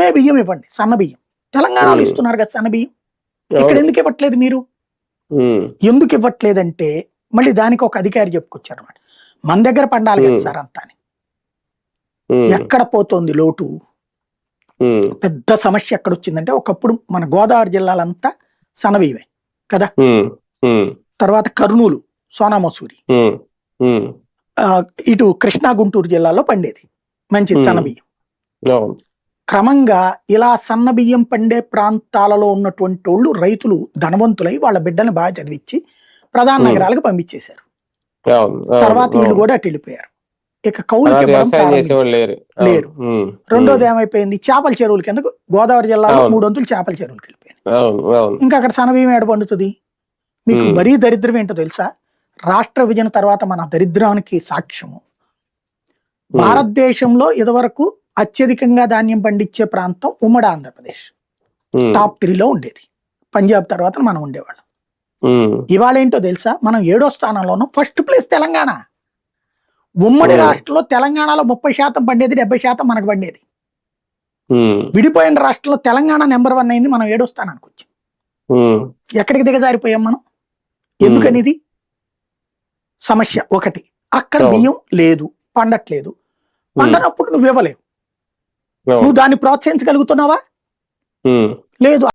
ఇవే బియ్యం ఇవ్వండి, సన్న బియ్యం. తెలంగాణలో ఇస్తున్నారు కదా సన్న బియ్యం, ఇక్కడ ఎందుకు ఇవ్వట్లేదు మీరు? ఎందుకు ఇవ్వట్లేదంటే మళ్ళీ దానికి ఒక అధికారి చెప్పుకొచ్చారు అనమాట, మన దగ్గర పండాలి కదా సార్ అంతా అని. ఎక్కడ పోతోంది లోటు? పెద్ద సమస్య ఎక్కడ వచ్చిందంటే, ఒకప్పుడు మన గోదావరి జిల్లాలంతా సన్నబియ్యమే కదా, తర్వాత కర్నూలు సోనా మసూరి, ఇటు కృష్ణా గుంటూరు జిల్లాలో పండేది మంచిది సన్నబియ్యం. క్రమంగా ఇలా సన్న బియ్యం పండే ప్రాంతాలలో ఉన్నటువంటి వాళ్ళు రైతులు ధనవంతులై వాళ్ళ బిడ్డని బాగా చదివించి ప్రధాన నగరాలకు పంపించేశారు. తర్వాత వీళ్ళు కూడా అటు వెళ్ళిపోయారు. ఇక కౌలుకి లేరు. రెండోది ఏమైపోయింది, చేపల చెరువుల కింద గోదావరి జిల్లాలో 3 వంతులు చేపల చెరువులకి వెళ్ళిపోయాయి. ఇంకా అక్కడ సన్నబియ్యం ఏడ పండుతుంది? మీకు మరీ దరిద్రం ఏంటో తెలుసా? రాష్ట్ర విభజన తర్వాత మన దరిద్రానికి సాక్ష్యము, భారతదేశంలో ఇదివరకు అత్యధికంగా ధాన్యం పండించే ప్రాంతం ఉమ్మడి ఆంధ్రప్రదేశ్, టాప్ 3లో ఉండేది. పంజాబ్ తర్వాత మనం ఉండేవాళ్ళం. ఇవాళ ఏంటో తెలుసా, మనం 7వ స్థానంలోనూ, ఫస్ట్ ప్లేస్ తెలంగాణ. ఉమ్మడి రాష్ట్రంలో తెలంగాణలో 30% పండేది, 70% మనకు పండేది. విడిపోయిన రాష్ట్రంలో తెలంగాణ నెంబర్ 1 అయింది, మనం 7వ స్థానానికి వచ్చాం. ఎక్కడికి దిగజారిపోయాం మనం? ఎందుకనిది సమస్య ఒకటి. అక్కడ బియ్యం లేదు, పండట్లేదు. పండనప్పుడు నువ్వు ఇవ్వలేవు. నువ్వు దాన్ని ప్రోత్సహించగలుగుతున్నావా? లేదు.